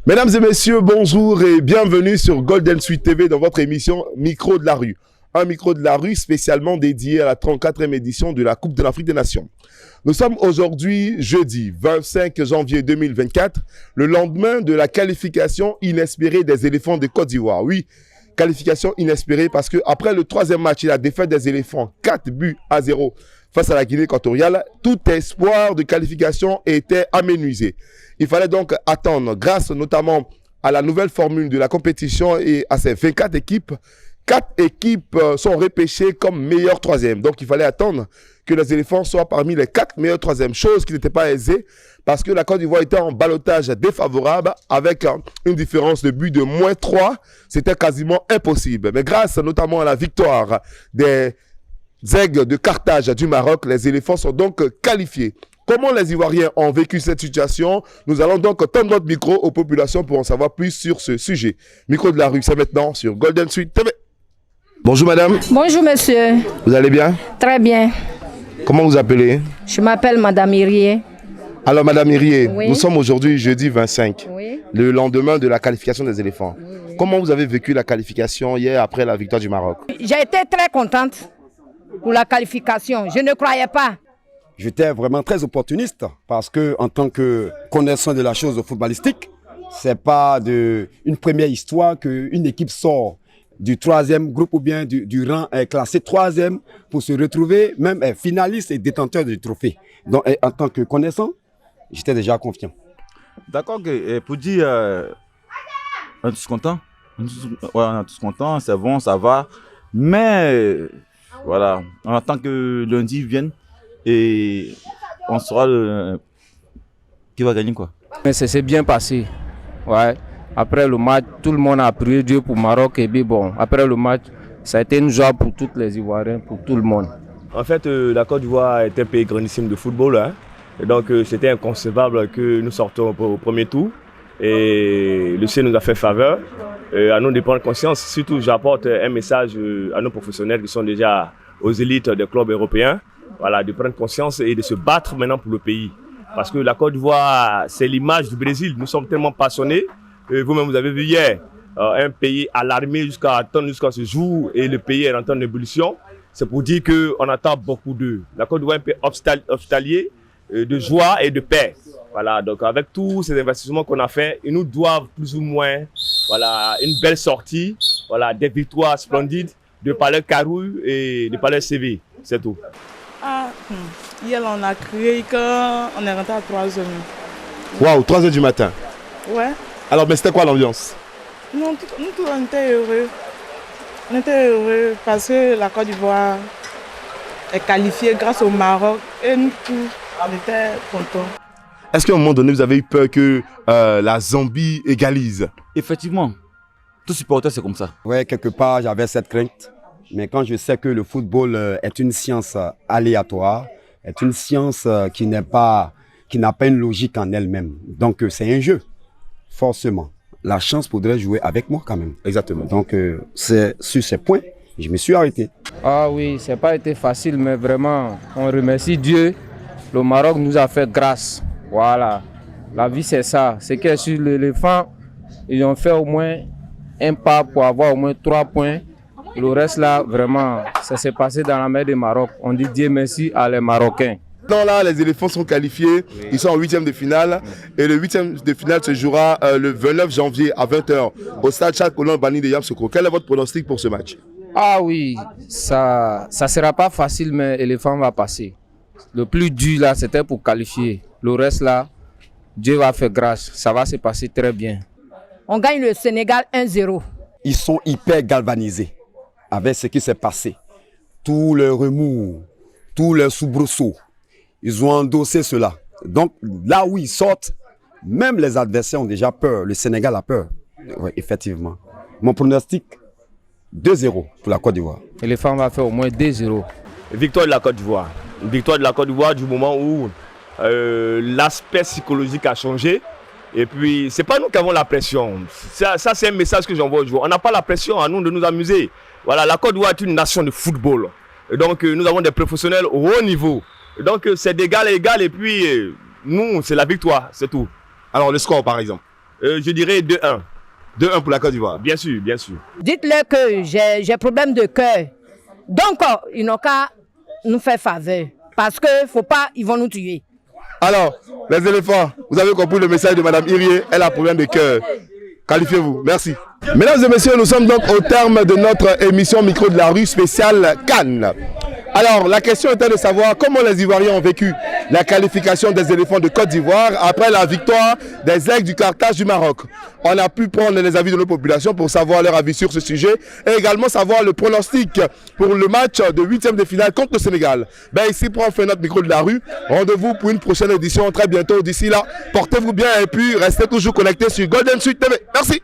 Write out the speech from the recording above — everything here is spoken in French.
Mesdames et messieurs, bonjour et bienvenue sur Golden Suite TV dans votre émission Micro de la rue. Un micro de la rue spécialement dédié à la 34e édition de la Coupe de l'Afrique des Nations. Nous sommes aujourd'hui jeudi 25 janvier 2024, le lendemain de la qualification inespérée des éléphants de Côte d'Ivoire. Oui, qualification inespérée parce qu'après le troisième match et la défaite des éléphants 4-0 face à la Guinée équatoriale, tout espoir de qualification était aménuisé. Il fallait donc attendre, grâce notamment à la nouvelle formule de la compétition et à ces 24 équipes, 4 équipes sont repêchées comme meilleures troisièmes. Donc il fallait attendre que les éléphants soient parmi les 4 meilleures troisièmes, chose qui n'était pas aisée parce que la Côte d'Ivoire était en ballottage défavorable avec une différence de but de -3. C'était quasiment impossible. Mais grâce notamment à la victoire des Aigles de Carthage du Maroc, les éléphants sont donc qualifiés. Comment les Ivoiriens ont vécu cette situation? Nous allons donc tendre notre micro aux populations pour en savoir plus sur ce sujet. Micro de la rue, c'est maintenant sur Golden Suite TV. Bonjour madame. Bonjour monsieur. Vous allez bien? Très bien. Comment vous appelez? Je m'appelle madame Irié. Alors madame Irié, Oui. nous sommes aujourd'hui jeudi 25, Oui. le lendemain de la qualification des éléphants. Oui. Comment vous avez vécu la qualification hier après la victoire du Maroc? J'ai été très contente pour la qualification. Je ne croyais pas. J'étais vraiment très opportuniste parce que, en tant que connaissant de la chose footballistique, c'est pas une première histoire qu'une équipe sort du troisième groupe ou bien du rang classé troisième pour se retrouver même finaliste et détenteur du trophée. Donc, en tant que connaissant, j'étais déjà confiant. D'accord, pour dire, on est tous contents. On est tous contents, c'est bon, ça va. Mais, voilà, on attend que lundi vienne. Et on saura qui va gagner quoi. Mais ça s'est bien passé. Ouais. Après le match, tout le monde a prié Dieu pour Maroc. Et puis bon, après le match, ça a été une joie pour tous les Ivoiriens, pour tout le monde. En fait, la Côte d'Ivoire est un pays grandissime de football. Hein. Et donc, c'était inconcevable que nous sortions au premier tour. Et le ciel nous a fait faveur. À nous de prendre conscience. Surtout, j'apporte un message à nos professionnels qui sont déjà aux élites des clubs européens. Voilà, de prendre conscience et de se battre maintenant pour le pays. Parce que la Côte d'Ivoire, c'est l'image du Brésil. Nous sommes tellement passionnés. Vous-même, vous avez vu hier, un pays alarmé jusqu'à ce jour et le pays est rentré en ébullition. C'est pour dire qu'on attend beaucoup d'eux. La Côte d'Ivoire est un pays hospitalier de joie et de paix. Voilà, donc avec tous ces investissements qu'on a fait, ils nous doivent plus ou moins une belle sortie, des victoires splendides de par leur carrou et de par leur CV. C'est tout. Hier, on a crié qu'on est rentré à 3h. Waouh, 3h du matin. Ouais. Alors, mais c'était quoi l'ambiance? Nous tous, on était heureux. On était heureux parce que la Côte d'Ivoire est qualifiée grâce au Maroc. Et nous tous, on était contents. Est-ce qu'à un moment donné, vous avez eu peur que la Zambie égalise? Effectivement, tout supporter c'est comme ça. Ouais, quelque part, j'avais cette crainte. Mais quand je sais que le football est une science aléatoire, est une science qui n'a pas une logique en elle-même. Donc, c'est un jeu, forcément. La chance pourrait jouer avec moi quand même. Exactement. Donc, c'est sur ces points, je me suis arrêté. Ah oui, ça n'a pas été facile, mais vraiment, on remercie Dieu. Le Maroc nous a fait grâce. Voilà. La vie, c'est ça. C'est que sur l'éléphant, ils ont fait au moins un pas pour avoir au moins 3 points. Le reste là, vraiment, ça s'est passé dans la mer du Maroc. On dit Dieu merci à les Marocains. Maintenant là, les éléphants sont qualifiés, ils sont en 8e de finale. Et le 8e de finale se jouera le 29 janvier à 20h au stade Charles Collin Bani de Yamoussoukro. Quel est votre pronostic pour ce match? Ah oui, ça sera pas facile, mais l'éléphant va passer. Le plus dur là, c'était pour qualifier. Le reste là, Dieu va faire grâce. Ça va se passer très bien. On gagne le Sénégal 1-0. Ils sont hyper galvanisés avec ce qui s'est passé. Tout le remous, tout le soubresaut, ils ont endossé cela. Donc là où ils sortent, même les adversaires ont déjà peur. Le Sénégal a peur. Oui, effectivement. Mon pronostic, 2-0 pour la Côte d'Ivoire. L'éléphant va faire au moins 2-0. Victoire de la Côte d'Ivoire. Victoire de la Côte d'Ivoire du moment où l'aspect psychologique a changé. Et puis, ce n'est pas nous qui avons la pression. Ça c'est un message que j'envoie aux joueurs. On n'a pas la pression à nous de nous amuser. Voilà, la Côte d'Ivoire est une nation de football. Et donc, nous avons des professionnels au haut niveau. Et donc, c'est d'égal à égal. Et puis, nous, c'est la victoire, c'est tout. Alors, le score, par exemple? Je dirais 2-1. 2-1 pour la Côte d'Ivoire. Bien sûr, bien sûr. Dites-leur que j'ai problème de cœur. Donc, ils n'ont qu'à nous faire faveur. Parce que faut pas, ils vont nous tuer. Alors, les éléphants, vous avez compris le message de Madame Irié, elle a un problème de cœur. Qualifiez-vous, merci. Mesdames et messieurs, nous sommes donc au terme de notre émission Micro de la rue spéciale Cannes. Alors, la question était de savoir comment les Ivoiriens ont vécu la qualification des éléphants de Côte d'Ivoire après la victoire des Aigles du Carthage du Maroc. On a pu prendre les avis de nos populations pour savoir leur avis sur ce sujet et également savoir le pronostic pour le match de 8e de finale contre le Sénégal. Ben ici, pour en faire notre Micro de la rue, rendez-vous pour une prochaine édition très bientôt. D'ici là, portez-vous bien et puis restez toujours connectés sur Golden Suite TV. Merci.